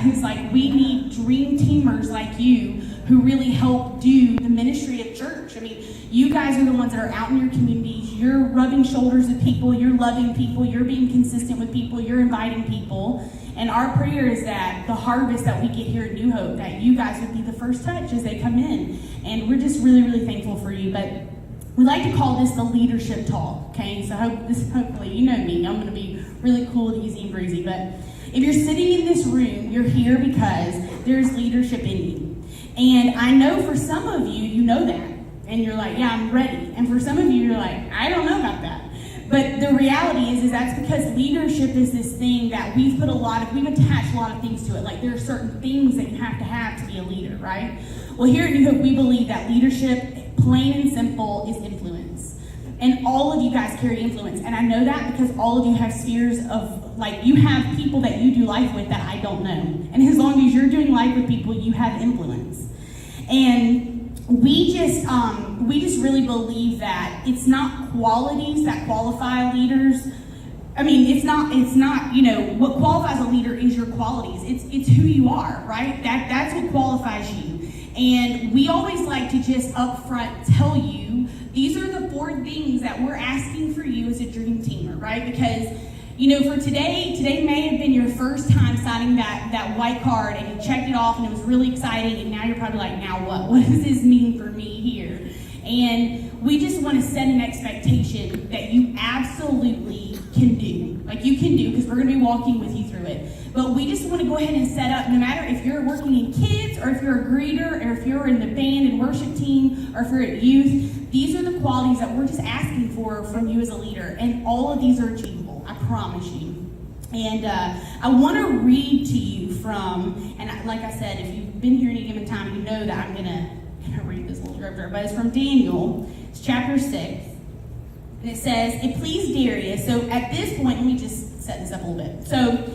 who's like, we need dream teamers like you who really help do the ministry of church. I mean, you guys are the ones that are out in your communities. You're rubbing shoulders with people. You're loving people. You're being consistent with people. You're inviting people. And our prayer is that the harvest that we get here at New Hope, that you guys would be the first touch as they come in. And we're just really, really thankful for you. But we like to call this the leadership talk, okay? So hopefully, you know me, I'm going to be really cool and easy and breezy. But if you're sitting in this room, you're here because there's leadership in you. And I know for some of you, you know that. And you're like, yeah, I'm ready. And for some of you, you're like, I don't know about that. But the reality is that's because leadership is this thing that we've attached a lot of things to it. Like there are certain things that you have to be a leader, right? Well, here at New Hope, we believe that leadership, plain and simple, is influence. And all of you guys carry influence. And I know that because all of you have spheres of, like, you have people that you do life with that I don't know. And as long as you're doing life with people, you have influence. And we just really believe that it's not qualities that qualify leaders. I mean, it's not, what qualifies a leader is your qualities. It's who you are, right? That's what qualifies you. And we always like to just up front tell you, these are the 4 things that we're asking for you as a dream teamer, right? Because, for today may have been your first time signing that white card, and you checked it off and it was really exciting, and now you're probably like, now what? What does this mean for me here? And we just want to set an expectation that you absolutely can do. Like you can do, because we're going to be walking with you through it. But we just want to go ahead and set up, no matter if you're working in kids, or if you're a greeter, or if you're in the band and worship team, or if you're at youth, these are the qualities that we're just asking for from you as a leader. And all of these are achievable, I promise you. And I want to read to you from, and like I said, if you've been here any given time, you know that I'm going to read this little scripture, but it's from Daniel. It's chapter 6. And it says, it pleased Darius. So at this point, let me just set this up a little bit. So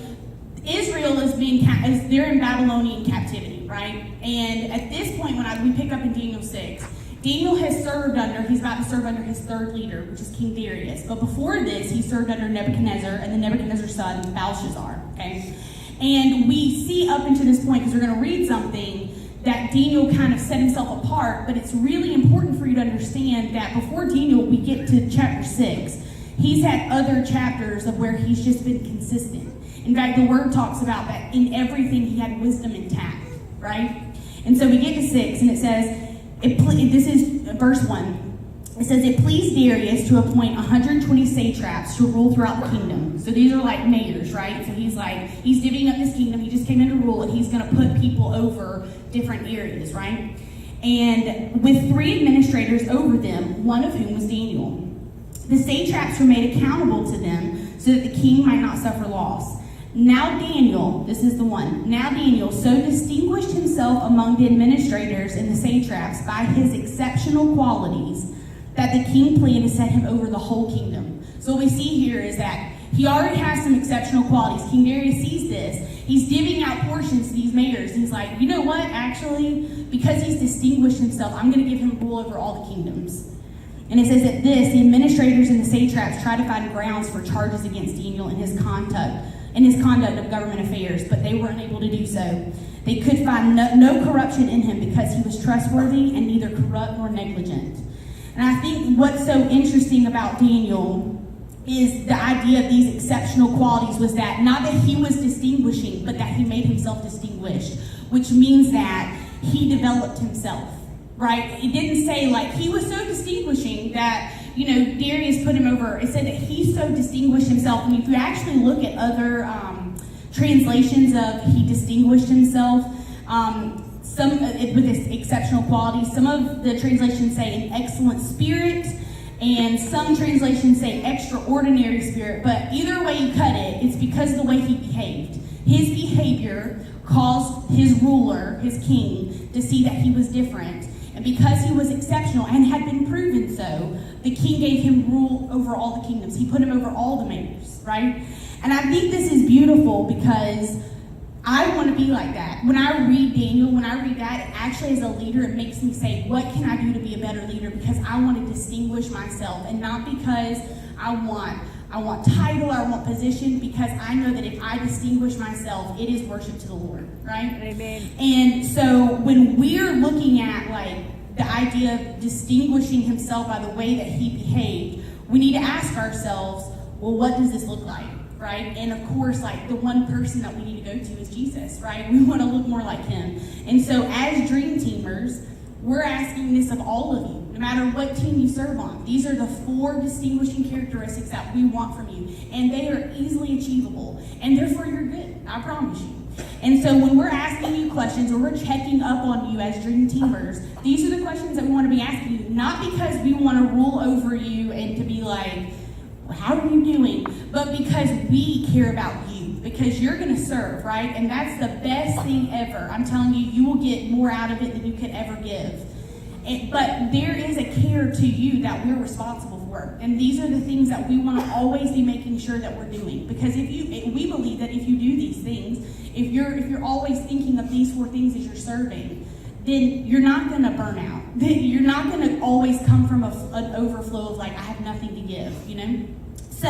Israel they're in Babylonian captivity, right? And at this point, when we pick up in Daniel 6, Daniel he's about to serve under his 3rd leader, which is King Darius. But before this, he served under Nebuchadnezzar and then Nebuchadnezzar's son, Belshazzar, okay? And we see up until this point, because we're going to read something, that Daniel kind of set himself apart, but it's really important for you to understand that before Daniel, we get to chapter 6, he's had other chapters of where he's just been consistent. In fact, the word talks about that in everything he had wisdom intact, right? And so we get to 6, and it says, this is verse 1. It says, it pleased Darius to appoint 120 satraps to rule throughout the kingdom. So these are like mayors, right? So he's divvying up this kingdom. He just came in to rule, and he's going to put people over different areas, right? And with 3 administrators over them, one of whom was Daniel. The satraps were made accountable to them so that the king might not suffer loss. Now Daniel, this is the one, now Daniel so distinguished himself among the administrators and the satraps by his exceptional qualities that the king planned to set him over the whole kingdom. So what we see here is that he already has some exceptional qualities. King Darius sees this. He's divvying out portions to these mayors. He's like, you know what, actually, because he's distinguished himself, I'm going to give him rule over all the kingdoms. And it says that the administrators and the satraps tried to find grounds for charges against Daniel in his conduct of government affairs, but they were unable to do so. They could find no corruption in him because he was trustworthy and neither corrupt nor negligent. And I think what's so interesting about Daniel is the idea of these exceptional qualities was that not that he was distinguishing, but that he made himself distinguished, which means that he developed himself, right? It didn't say like he was so distinguishing that, Darius put him over. It said that he so distinguished himself. And if you actually look at other translations of he distinguished himself, some with his exceptional qualities, some of the translations say an excellent spirit, and some translations say extraordinary spirit. But either way you cut it, it's because of the way he behaved. His behavior caused his ruler, his king, to see that he was different. And because he was exceptional and had been proven so, the king gave him rule over all the kingdoms. He put him over all the mayors, right? And I think this is beautiful because I want to be like that. When I read Daniel, when I read that, actually as a leader, it makes me say, what can I do to be a better leader? Because I want to distinguish myself, and not because I want I want title, I want position, because I know that if I distinguish myself, it is worship to the Lord, right? Amen. And so when we're looking at like the idea of distinguishing himself by the way that he behaved, we need to ask ourselves, well, what does this look like, right? And of course, like the one person that we need to go to is Jesus, right? We want to look more like him. And so as Dream Teamers, we're asking this of all of you, no matter what team you serve on. These are the 4 distinguishing characteristics that we want from you, and they are easily achievable, and therefore you're good, I promise you. And so when we're asking you questions or we're checking up on you as Dream Teamers, these are the questions that we want to be asking you, not because we want to rule over you and to be like, well, how are you doing? But because we care about you, because you're going to serve, right? And that's the best thing ever. I'm telling you, you will get more out of it than you could ever give. But there is a care to you that we're responsible for. And these are the things that we want to always be making sure that we're doing. Because we believe that if you do these things, if you're always thinking of these 4 things as you're serving, then you're not going to burn out. Then you're not going to always come from an overflow of like, I have nothing to give, you know? So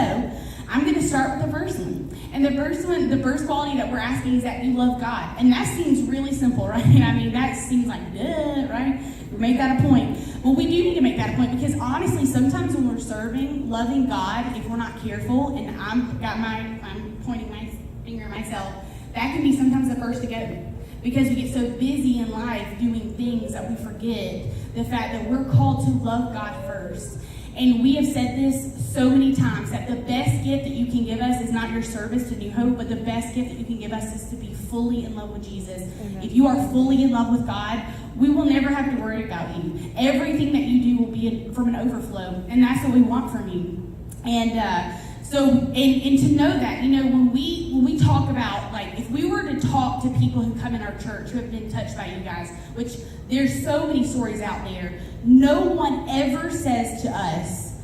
I'm going to start with the first one. And the first quality that we're asking is that you love God. And that seems really simple, right? I mean, that seems like, duh, right? We make that a point. Well, we do need to make that a point because honestly, sometimes when we're serving, loving God, if we're not careful, and I'm pointing my finger at myself, that can be sometimes the first to go. Because we get so busy in life doing things that we forget the fact that we're called to love God first. And we have said this so many times, that the best gift that you can give us is not your service to New Hope, but the best gift that you can give us is to be fully in love with Jesus. Amen. If you are fully in love with God, we will never have to worry about you. Everything that you do will be from an overflow, and that's what we want from you. And and to know that, you know, when we talk about, like, if we were to talk to people who come in our church who have been touched by you guys, which there's so many stories out there, no one ever says to us,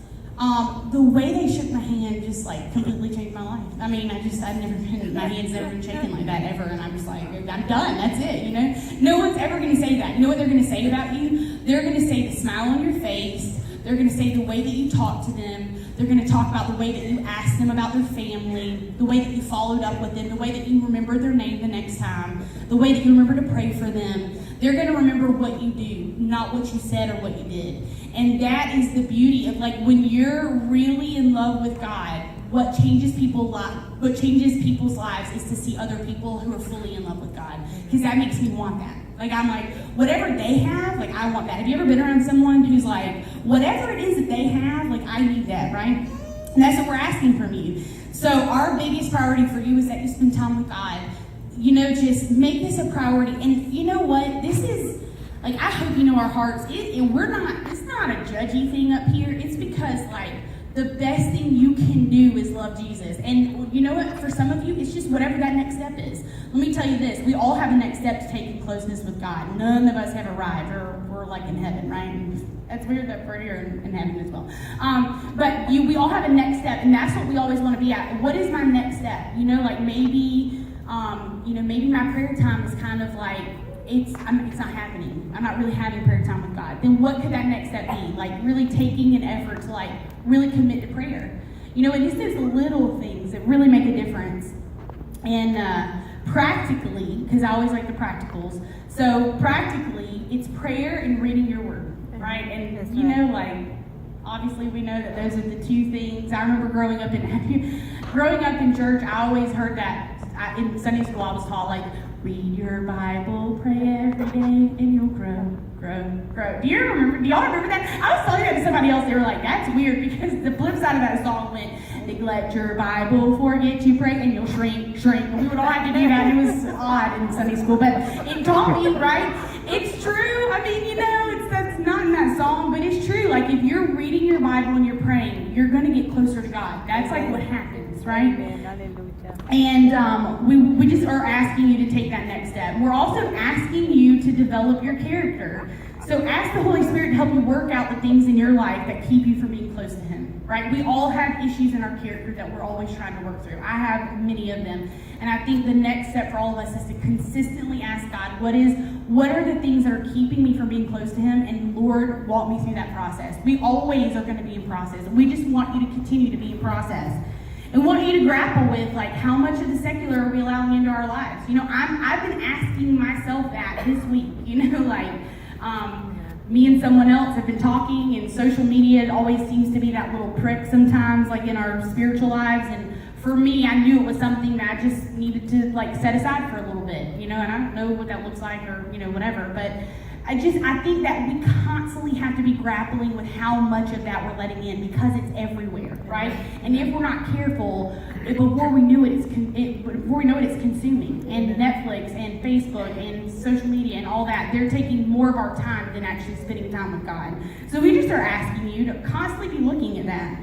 the way they shook my hand just like completely changed my life. I mean, my hand's never been shaken like that ever, and I'm just like, I'm done, that's it, you know? No one's ever gonna say that. You know what they're gonna say about you? They're gonna say the smile on your face, they're gonna say the way that you talk to them, they're going to talk about the way that you asked them about their family, the way that you followed up with them, the way that you remembered their name the next time, the way that you remember to pray for them. They're going to remember what you do, not what you said or what you did. And that is the beauty of, like, when you're really in love with God, what changes people's lives is to see other people who are fully in love with God. Because that makes me want that. Like, I'm like, whatever they have, like, I want that. Have you ever been around someone who's like, whatever it is that they have, like, I need that, right? And that's what we're asking from you. So our biggest priority for you is that you spend time with God. You know, just make this a priority. And you know what? This is, like, I hope you know our hearts. It's not a judgy thing up here. It's because, like, the best thing you can do is love Jesus. And you know what? For some of you, it's just whatever that next step is. Let me tell you this. We all have a next step to take in closeness with God. None of us have arrived, or we're like in heaven, right? That's weird that we're here in heaven as well. But we all have a next step, and that's what we always want to be at. What is my next step? You know, like maybe my prayer time is kind of like, it's not happening. I'm not really having prayer time with God. Then what could that next step be? Like really taking an effort to like really commit to prayer. You know, and it's those little things that really make a difference. And practically, because I always like the practicals, so practically it's prayer and reading your word, right? And you know, like, obviously we know that those are the 2 things. I remember growing up in church, I always heard that. In Sunday school I was taught, like, read your Bible, pray every day, and you'll grow. Do y'all remember that? I was telling that to somebody else, they were like, that's weird, because the flip side of that song went, neglect your Bible, forget to pray, and you'll shrink. And we would all have to do that. It was odd in Sunday school, but it taught me, right? It's true. I mean, you know, that's not in that song, but it's true. Like, if you're reading your Bible and you're praying, you're going to get closer to God. That's like what happens, right? And we just are asking you to take that next step. We're also asking you to develop your character. So ask the Holy Spirit to help you work out the things in your life that keep you from being close to Him, right? We all have issues in our character that we're always trying to work through. I have many of them. And I think the next step for all of us is to consistently ask God, what are the things that are keeping me from being close to him? And Lord, walk me through that process. We always are going to be in process. We just want you to continue to be in process. And want you to grapple with, like, how much of the secular are we allowing into our lives? You know, I've been asking myself that this week, you know, like, me and someone else have been talking, and social media always seems to be that little prick sometimes, like in our spiritual lives. And for me, I knew it was something that I just needed to, like, set aside for a little bit, you know, and I don't know what that looks like or, you know, whatever. But I think that we constantly have to be grappling with how much of that we're letting in, because it's everywhere, right? And if we're not careful, before we know it, it's consuming. And Netflix and Facebook and social media and all that, they're taking more of our time than actually spending time with God. So we just are asking you to constantly be looking at that.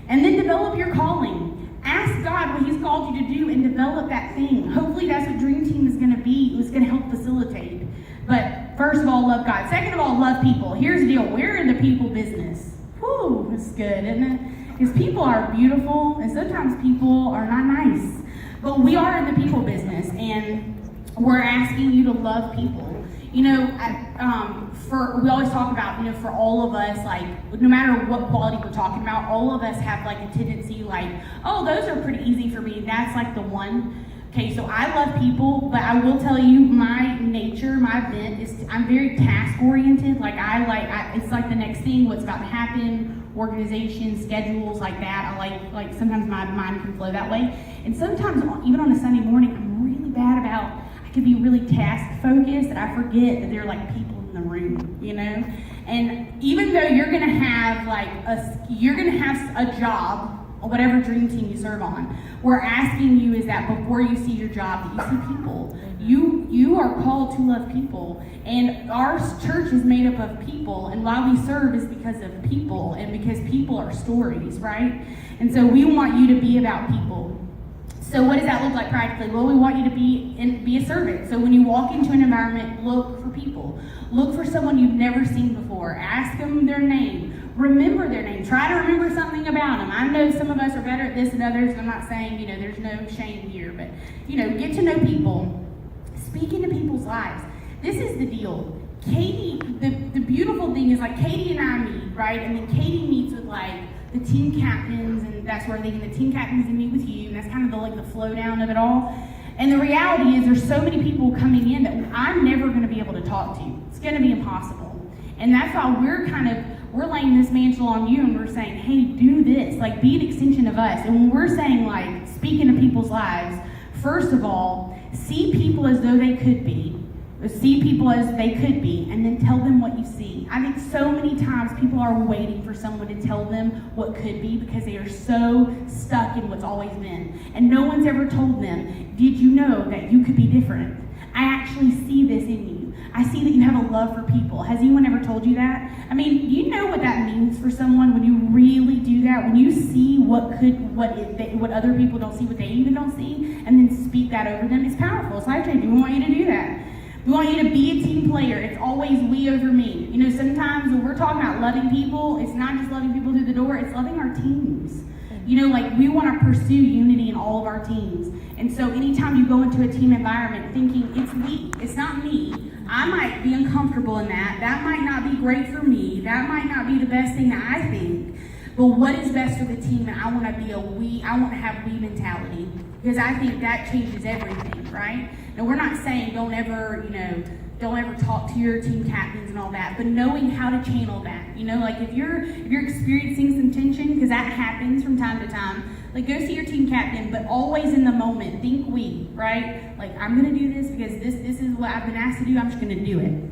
And then develop your calling. Ask God what he's called you to do and develop that thing. Hopefully that's what Dream Team is going to be. It's going to help facilitate. But first of all, love God. Second of all, love people. Here's the deal. We're in the people business. Whew, it's good, isn't it? Because people are beautiful, and sometimes people are not nice. But we are in the people business, and we're asking you to love people. You know, we always talk about, you know, for all of us, like, no matter what quality we're talking about, all of us have, like, a tendency, like, oh, those are pretty easy for me. That's, like, the one. Okay, so I love people, but I will tell you, my nature, my bent is, I'm very task-oriented. Like, it's like the next thing, what's about to happen, organization, schedules, like that. I like sometimes my mind can flow that way. And sometimes, even on a Sunday morning, I'm really bad about, I could be really task-focused, and I forget that there are, like, people in the room, you know? And even though you're gonna have, like, a job, or whatever dream team you serve on, we're asking you is that before you see your job, that you see people. You are called to love people, and our church is made up of people, and why we serve is because of people, and because people are stories, right? And so we want you to be about people. So what does that look like practically? Well, we want you to be a servant. So when you walk into an environment, look for people. Look for someone you've never seen before. Ask them their name. Remember their name. Try to remember something about them. I know some of us are better at this than others. I'm not saying, you know, there's no shame here, but, you know, get to know people. Speak into people's lives. This is the deal. Katie, the beautiful thing is, like, Katie and I meet, right? And then Katie meets with, like, the team captains, and that's where the team captains meet with you, and that's kind of the flow down of it all. And the reality is there's so many people coming in that I'm never going to be able to talk to. It's going to be impossible. And that's why we're laying this mantle on you, and we're saying, hey, do this. Like, be an extension of us. And when we're saying, like, speak into people's lives, first of all, see people as though they could be. See people as they could be, and then tell them what you see. I think so many times people are waiting for someone to tell them what could be because they are so stuck in what's always been. And no one's ever told them, did you know that you could be different? I actually see this in you. I see that you have a love for people. Has anyone ever told you that? I mean, do you know what that means for someone when you really do that? When you see what other people don't see, what they even don't see, and then speak that over them, it's powerful. It's life-changing. We want you to do that. We want you to be a team player. It's always we over me. You know, sometimes when we're talking about loving people, it's not just loving people through the door, it's loving our teams. You know, like, we want to pursue unity in all of our teams. And so anytime you go into a team environment thinking, it's we, it's not me, I might be uncomfortable in that. That might not be great for me. That might not be the best thing that I think. But what is best for the team? And I want to be I want to have we mentality. Because I think that changes everything, right? Now, we're not saying don't ever talk to your team captains and all that, but knowing how to channel that. You know, like, if you're experiencing some tension, because that happens from time to time, like, go see your team captain, but always in the moment, think we, right? Like, I'm going to do this because this is what I've been asked to do, I'm just going to do it.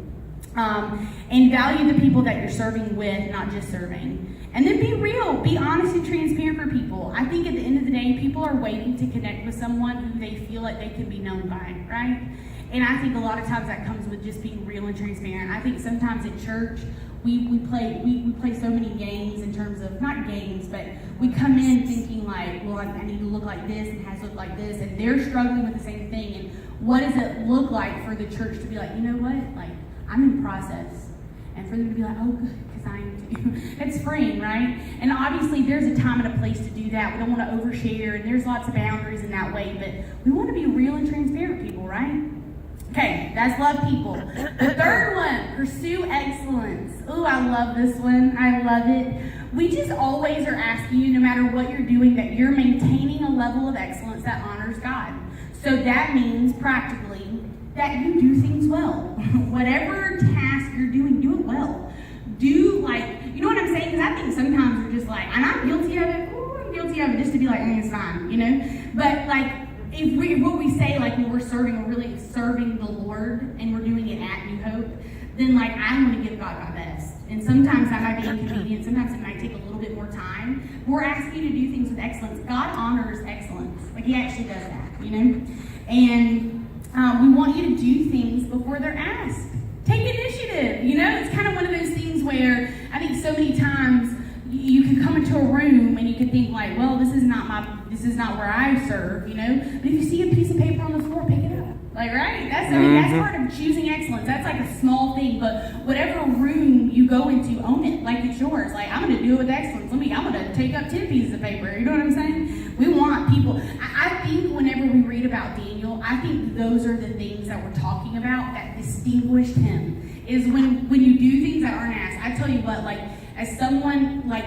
And value the people that you're serving with, not just serving. And then be real, be honest and transparent for people. I think at the end of the day, people are waiting to connect with someone who they feel like they can be known by, right? And I think a lot of times that comes with just being real and transparent. I think sometimes at church, we play so many games in terms of, not games, but we come in thinking like, well, I need to look like this and has to look like this, and they're struggling with the same thing. And what does it look like for the church to be like, you know what, like, I'm in process. and for them to be like, oh, good, because I am too. It's freeing, right? And obviously, there's a time and a place to do that. We don't want to overshare, and there's lots of boundaries in that way, but we want to be real and transparent people, right? Okay, that's love people. The third one, pursue excellence. Ooh, I love this one. I love it. We just always are asking you, no matter what you're doing, that you're maintaining a level of excellence that honors God. So that means, practically, that you do things well. Whatever task you're doing, do it well. Do, like, you know what I'm saying? Because I think sometimes we're just like, and I'm guilty of it. Ooh, I'm guilty of it just to be like, it's fine, you know? But, like, what we say, like, when we're serving, we're really serving the Lord, and we're doing it at New Hope, then, like, I want to give God my best. And sometimes that might be inconvenient. Sometimes it might take a little bit more time. We're asking you to do things with excellence. God honors excellence. Like, he actually does that, you know? And we want you to do things before they're asked. Take initiative, you know? It's kind of one of those things where I think so many times you can come into a room and you can think like, well, this is not where I serve, you know? But if you see a piece of paper on the floor, pick it up. Like, right? That's part of choosing excellence. That's like a small thing, but whatever room you go into, own it like it's yours. Like, I'm going to do it with excellence. I'm going to take up 10 pieces of paper. You know what I'm saying? We want people. I think whenever we read about Daniel, I think those are the things that we're talking about that distinguished him. Is when you do things that aren't asked. I tell you what, like, as someone, like,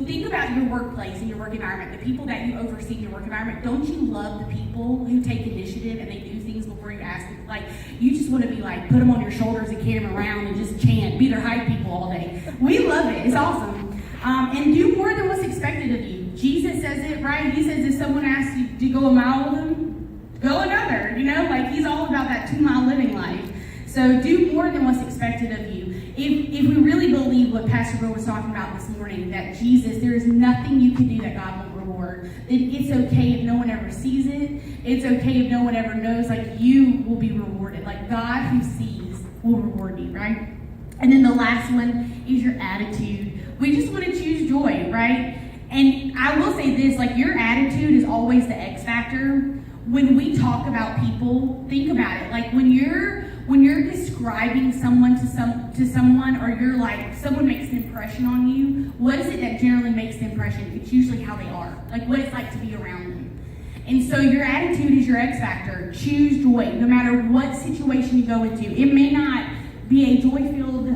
think about your workplace and your work environment, the people that you oversee in your work environment. Don't you love the people who take initiative and they do things before you ask them? Like, you just want to be like, put them on your shoulders and carry them around and just chant, be their hype people all day. We love it. It's awesome. And do more than what's expected of you. Jesus says it, right? He says if someone asks you to go a mile with them, go another. You know, like, he's all about that 2-mile living life. So do more than what's expected of you. If we really believe what Pastor Bill was talking about this morning, that Jesus, there is nothing you can do that God won't reward, then it's okay if no one ever sees it. It's okay if no one ever knows. Like, you will be rewarded. Like, God who sees will reward you, right? And then the last one is your attitude. We just want to choose joy, right? And I will say this, like, your attitude is always the X factor. When we talk about people, think about it. Like, when you're describing someone to someone, or you're like, someone makes an impression on you, what is it that generally makes the impression? It's usually how they are, like what it's like to be around them. And so your attitude is your X factor. Choose joy, no matter what situation you go into. It may not be a joy-filled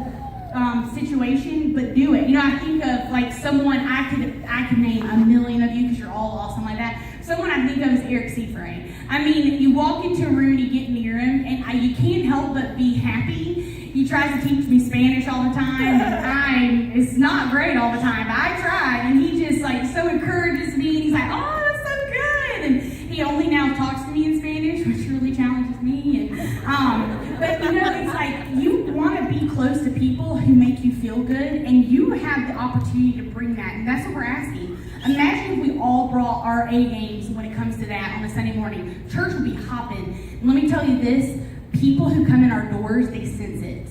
situation, but do it. You know, I think of like someone, I could name a million of you because you're all awesome like that. Someone I think of is Eric Seafray. I mean, you walk into a room, you get near him, and you can't help but be happy. He tries to teach me Spanish all the time, and it's not great all the time, but I try, and he just like so encourages me, and he's like, oh, that's so good, and he only now talks to me in Spanish, which really challenges me, and but you know, it's like, you want to be close to people who make you feel good, and you have the opportunity to bring that, and that's what we're asking. Imagine if we all brought our A games when it comes to that on a Sunday morning. Church would be hopping. And let me tell you this, people who come in our doors, they sense it.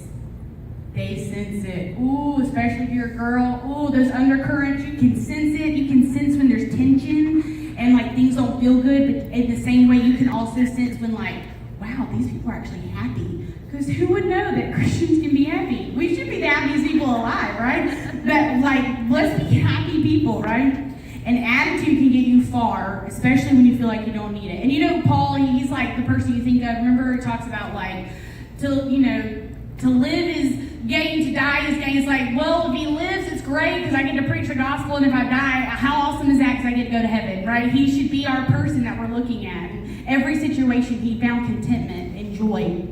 They sense it. Ooh, especially if you're a girl. Ooh, those undercurrents, you can sense it. You can sense when there's tension and like things don't feel good, but in the same way you can also sense when like, wow, these people are actually happy. Because who would know that Christians can be happy? We should be the happiest people alive, right? But like, let's be happy people, right? And attitude can get you far, especially when you feel like you don't need it. And you know, Paul, he's like the person you think of. Remember, he talks about like, to live is gain, to die is gain. It's like, well, if he lives, it's great because I get to preach the gospel, and if I die, how awesome is that because I get to go to heaven, right? He should be our person that we're looking at. In every situation, he found contentment and joy.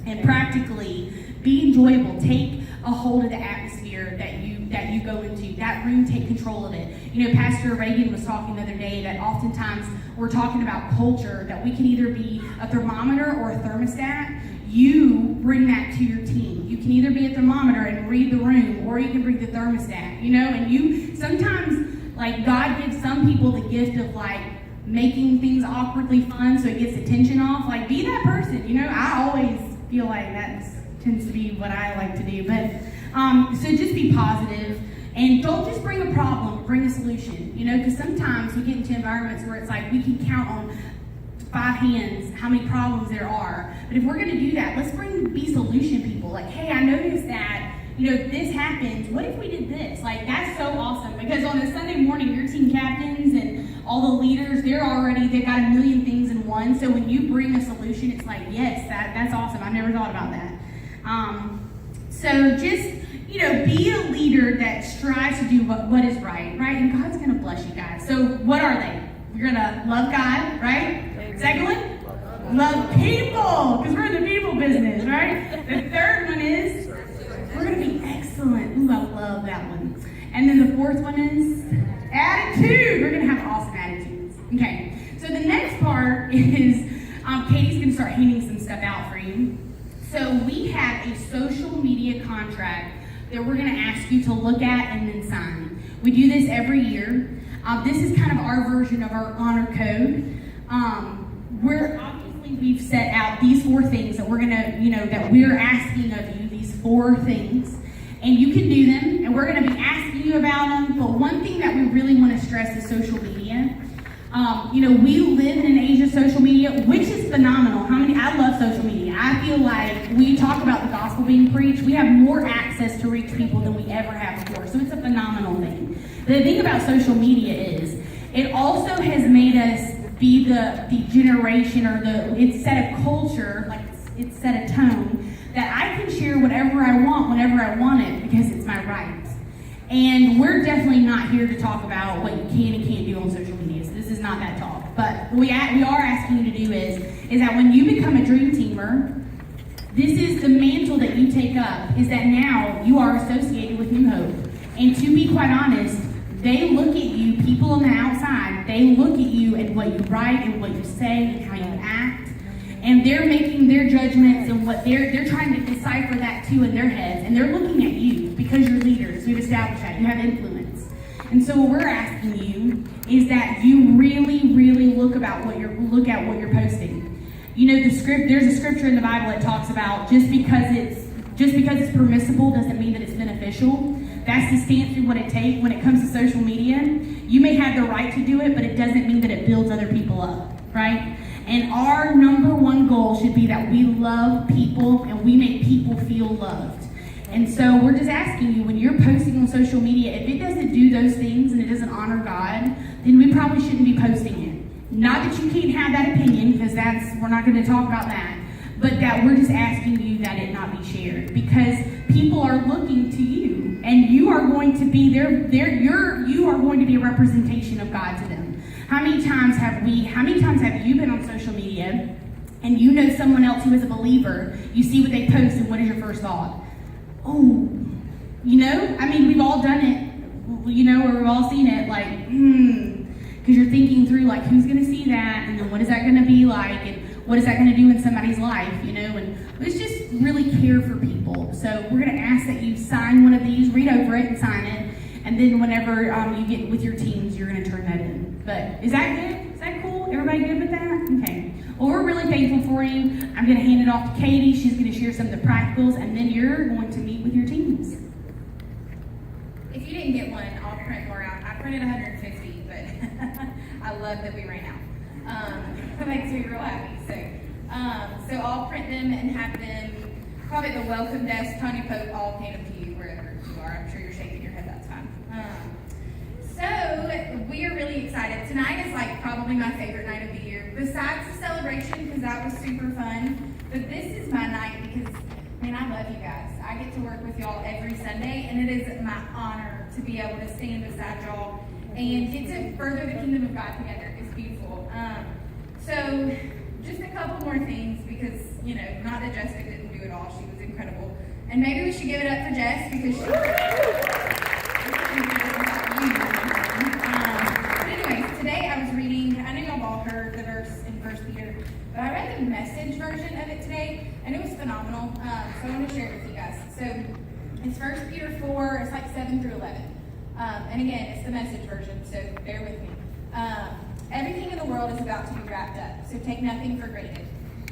And practically, be enjoyable. Take a hold of the atmosphere that you go into. That room, take control of it. You know, Pastor Reagan was talking the other day that oftentimes we're talking about culture, that we can either be a thermometer or a thermostat. You bring that to your team. You can either be a thermometer and read the room, or you can bring the thermostat, you know, and you sometimes, like, God gives some people the gift of like making things awkwardly fun so it gets the tension off. Like, be that person, you know. I always feel like that tends to be what I like to do, but so just be positive, and don't just bring a problem, bring a solution, you know, because sometimes we get into environments where it's like we can count on 5 hands how many problems there are. But if we're going to do that, let's be solution people. Like, hey, I noticed that this happens. What if we did this? Like, that's so awesome, because on a Sunday morning, your team captains and all the leaders, they've got a million things in one. So when you bring a solution, it's like, yes, that's awesome. I've never thought about that. So just, be a leader that strives to do what is right? And God's going to bless you guys. So what are they? You're going to love God, right? Second one, love people, because we're in the people business, right? The third one is we're going to be excellent. Ooh, I love that one. And then the fourth one is attitude. We're going to have awesome attitudes. Okay, so the next part is Katie's going to start handing some stuff out for you. So we have a social media contract that we're going to ask you to look at and then sign. We do this every year. This is kind of our version of our honor code. We've set out these 4 things that we're going to, that we're asking of you, these 4 things. And you can do them, and we're going to be asking you about them. But one thing that we really want to stress is social media. We live in an age of social media, which is phenomenal. I love social media. I feel like we talk about the gospel being preached. We have more access to reach people than we ever have before. So it's a phenomenal thing. The thing about social media is it also has made us be the generation, or it's set a culture, like it's set a tone, that I can share whatever I want, whenever I want it, because it's my right. And we're definitely not here to talk about what you can and can't do on social media. So this is not that talk. But what we are asking you to do is that when you become a Dream Teamer, this is the mantle that you take up, is that now you are associated with New Hope. And to be quite honest, they look at you, people on the outside, they look at you and what you write and what you say and how you act. And they're making their judgments and what they're trying to decipher that too in their heads. And they're looking at you because you're leaders. We've established that. You have influence. And so what we're asking you is that you really, really look at what you're posting. There's a scripture in the Bible that talks about just because it's permissible doesn't mean that it's beneficial. That's the stance we want to take when it comes to social media. You may have the right to do it, but it doesn't mean that it builds other people up, right? And our number one goal should be that we love people and we make people feel loved. And so we're just asking you, when you're posting on social media, if it doesn't do those things and it doesn't honor God, then we probably shouldn't be posting it. Not that you can't have that opinion, because we're not going to talk about that, but that we're just asking you that it not be shared, because people are looking to you, and you are going to be you are going to be a representation of God to them. How many times have you been on social media and you know someone else who is a believer, you see what they post, and what is your first thought? Oh, we've all done it, or we've all seen it, like, because you're thinking through, like, who's going to see that, and then what is that going to be like, and what is that going to do in somebody's life, and let's just really care for people. So we're going to ask that you sign one of these, read over it and sign it, and then whenever you get with your teams, you're going to turn that in. But is that good? Is that cool? Everybody good with that? Okay. Well, we're really thankful for you. I'm going to hand it off to Katie. She's going to share some of the practicals, and then you're going to meet with your teams. If you didn't get one, I'll print more out. I printed 150, but I love that we ran out. That makes me real happy. So I'll print them and have them probably at the welcome desk. Tanya Pope, I'll hand them to you wherever you are. I'm sure you're shaking your head. That's fine. So we are really excited. Tonight is like probably my favorite night of the year, besides the celebration, because that was super fun. But this is my night because, man, I love you guys. I get to work with y'all every Sunday, and it is my honor to be able to stand beside y'all and get to further the kingdom of God together. It's beautiful. So just a couple more things, because, not that Jessica didn't do it all. She was incredible. And maybe we should give it up for Jess, because she... But anyways, today I was reading, I know y'all all heard the verse in 1 Peter, but I read the Message version of it today, and it was phenomenal. So I want to share it with you guys. So it's 1 Peter 4, it's like 7 through 11. And again, it's the Message version, so bear with me. Everything in the world is about to be wrapped up, so take nothing for granted.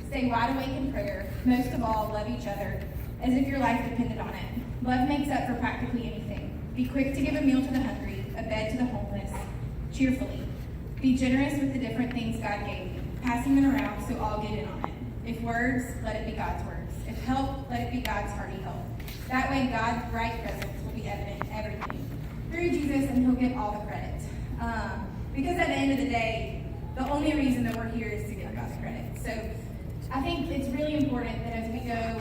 Stay wide awake in prayer. Most of all, love each other as if your life depended on it. Love makes up for practically anything. Be quick to give a meal to the hungry, a bed to the homeless, cheerfully. Be generous with the different things God gave you, passing them around so all get in on it. If words, let it be God's words. If help, let it be God's hearty help. That way, God's bright presence will be evident in everything through Jesus, and He'll get all the credit. Because at the end of the day, the only reason that we're here is to give God's credit. So I think it's really important that as we go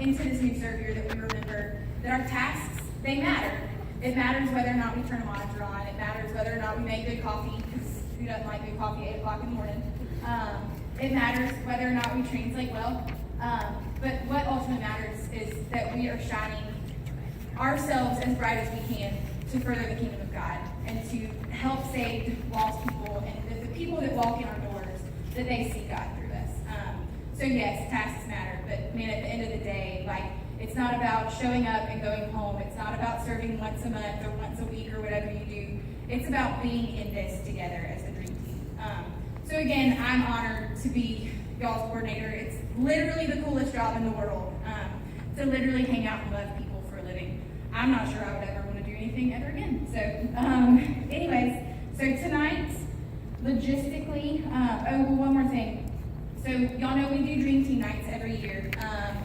into this new serve year, that we remember that our tasks, they matter. It matters whether or not we turn a monitor on. It matters whether or not we make good coffee, because who doesn't like good coffee at 8 o'clock in the morning? It matters whether or not we translate well. But what ultimately matters is that we are shining ourselves as bright as we can to further the kingdom of God and to help save lost people and that the people that walk in our doors, that they see God through us. So yes, tasks matter, but man, at the end of the day, like, it's not about showing up and going home. It's not about serving once a month or once a week or whatever you do. It's about being in this together as a dream team. So again, I'm honored to be y'all's coordinator. It's literally the coolest job in the world, to literally hang out and love people for a living. I'm not sure I would ever want to do anything ever again. So anyways, so tonight, logistically, one more thing. So y'all know we do Dream Team Nights every year.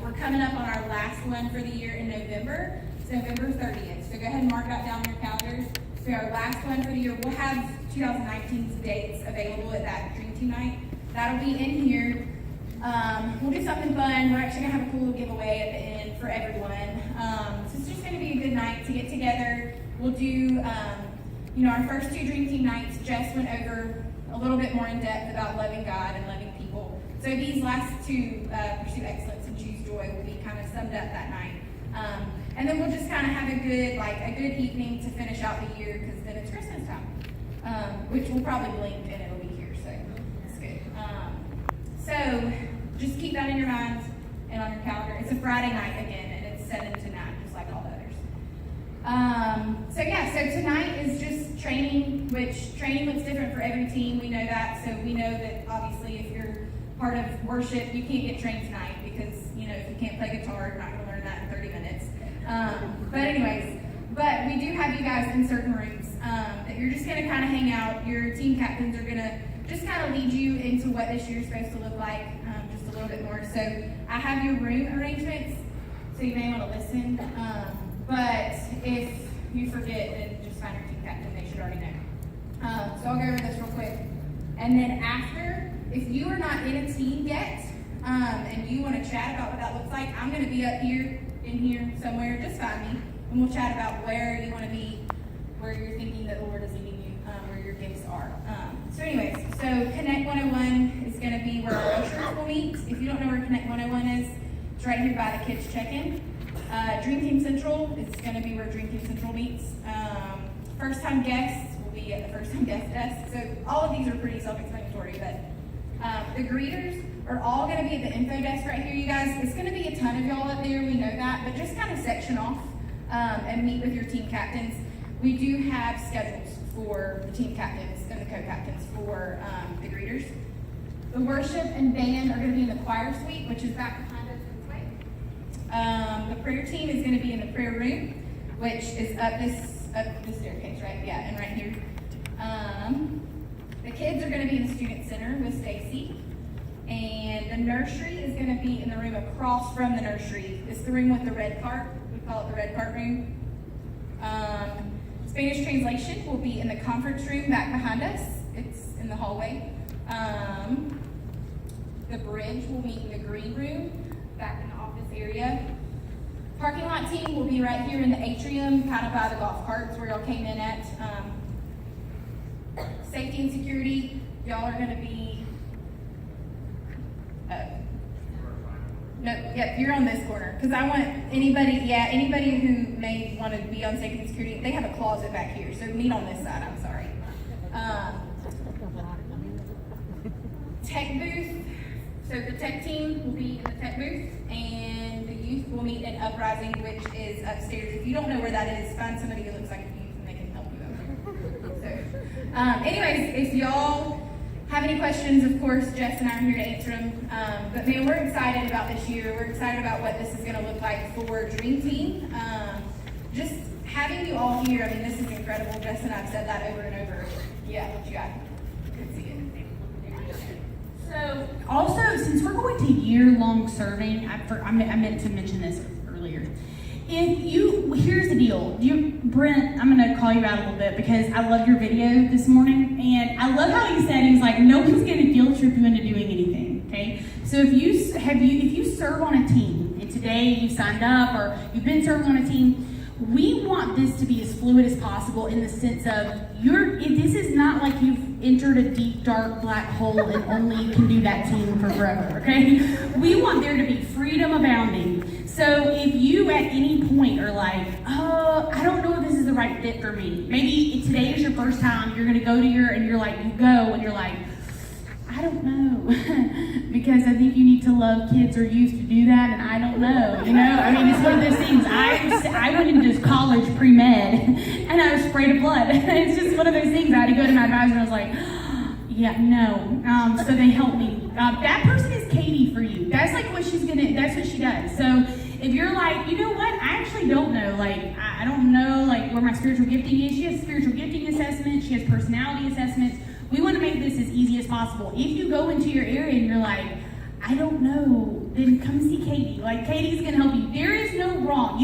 We're coming up on our last one for the year in November. It's November 30th. So go ahead and mark that down on your calendars. So our last one for the year, we'll have 2019's dates available at that Dream Team Night. That'll be in here. We'll do something fun. We're actually gonna have a cool giveaway at the end for everyone. So it's just gonna be a good night to get together. We'll do, our first 2 Dream Team Nights. Jess went over a little bit more in depth about loving God and loving people. So these last 2, Pursue Excellence and Choose Joy, will be kind of summed up that night. And then we'll just kind of have a good evening to finish out the year, because then it's Christmas time, which will probably blink and it'll be here, so it's good. So just keep that in your minds and on your calendar. It's a Friday night again, and it's 7 to 9, just like all the others. So tonight is just training, which training looks different for every team. We know that, so we know that obviously if you're part of worship, you can't get trained tonight because, if you can't play guitar, you're not going to learn that in 30 minutes. But we do have you guys in certain rooms that you're just going to kind of hang out. Your team captains are going to just kind of lead you into what this year is supposed to look like, just a little bit more. So I have your room arrangements, so you may want to listen. But if you forget, then just find your team captain. They should already know. So I'll go over this real quick. And then after, if you are not in a team yet, and you want to chat about what that looks like, I'm going to be up here, in here somewhere. Just find me, and we'll chat about where you want to be, where you're thinking that the Lord is leading you, where your gifts are. So anyways, so Connect 101 is going to be where our ushers will meet. If you don't know where Connect 101 is, it's right here by the kids' check-in. Dream Team Central is going to be where Dream Team Central meets. First-time guests will be at the first-time guest desk. So all of these are pretty self-explanatory, but the greeters are all going to be at the info desk right here, you guys. It's going to be a ton of y'all up there, we know that, but just kind of section off and meet with your team captains. We do have schedules for the team captains and the co-captains for the greeters. The worship and band are going to be in the choir suite, which is back behind us this way. The prayer team is going to be in the prayer room, which is up this staircase, right? Yeah, and right here. The kids are going to be in the student center with Stacy. And the nursery is going to be in the room across from the nursery. It's the room with the red cart. We call it the red cart room. Spanish translation will be in the conference room back behind us. It's in the hallway. The bridge will meet in the green room back in the office area. Parking lot team will be right here in the atrium, kind of by the golf carts where y'all came in at. Safety and security, y'all are going to be you're on this corner, because I want anybody who may want to be on safety and security, they have a closet back here, so meet on this side, I'm sorry. Tech booth, so the tech team will be in the tech booth, and the youth will meet in Uprising, which is upstairs. If you don't know where that is, find somebody who looks like a youth and they can help you over there. So, anyways, if y'all have any questions, of course, Jess and I are here to answer them. But man, we're excited about this year. We're excited about what this is going to look like for Dream Team. Just having you all here, I mean, this is incredible. Jess and I have said that over and over. Yeah, what you got? Good to see it. So, also, since we're going to year-long serving, I meant to mention this earlier. Here's the deal. Brent, I'm going to call you out a little bit because I love your video this morning, and I love how he said, he was like, no one's going to guilt trip you into doing anything, okay? So if you serve on a team, and today you signed up, or you've been serving on a team, we want this to be as fluid as possible in the sense of this is not like you've entered a deep, dark, black hole and only you can do that team for forever, okay? We want there to be freedom abounding. So if you at any point are like, oh, I don't know if this is the right fit for me. Maybe today is your first time, you're gonna go to you go and you're like, I don't know, because I think you need to love kids or youth to do that, and I don't know, I mean, it's one of those things. I went into college pre-med, and I was sprayed of blood. It's just one of those things. I had to go to my advisor, and I was like, yeah, no. So they helped me. That person is Katie for you. That's like what that's what she does. So if you're like, you know what, I actually don't know, I don't know, where my spiritual gifting is. She has spiritual gifting assessments. She has personality assessments. We want to make this as easy as possible. If you go into your area and you're like, I don't know, then come see Katie. Katie's going to help you. There is no wrong.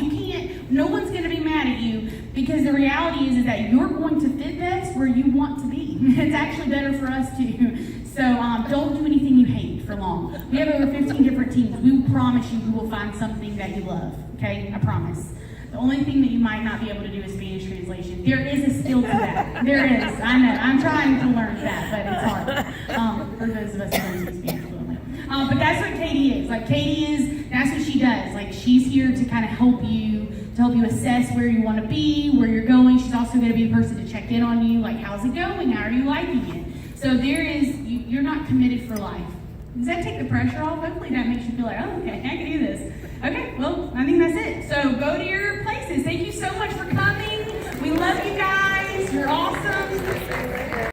No one's going to be mad at you, because the reality is that you're going to fit best where you want to be. It's actually better for us too. So don't do anything you hate for long. We have over 15 different teams. We will promise you will find something that you love. Okay, I promise. The only thing that you might not be able to do is Spanish translation. There is a skill to that. There is. I know. I'm trying to learn that, but it's hard for those of us who don't speak Spanish fluently. But that's what Katie is. That's what she does. She's here to kind of help you assess where you want to be, where you're going. She's also going to be the person to check in on you, how's it going? How are you liking it? So you're not committed for life. Does that take the pressure off? Hopefully that makes you feel like, oh, okay, I can do this. Okay, well, I think that's it. So go to your places. Thank you so much for coming. We love you guys. You're awesome.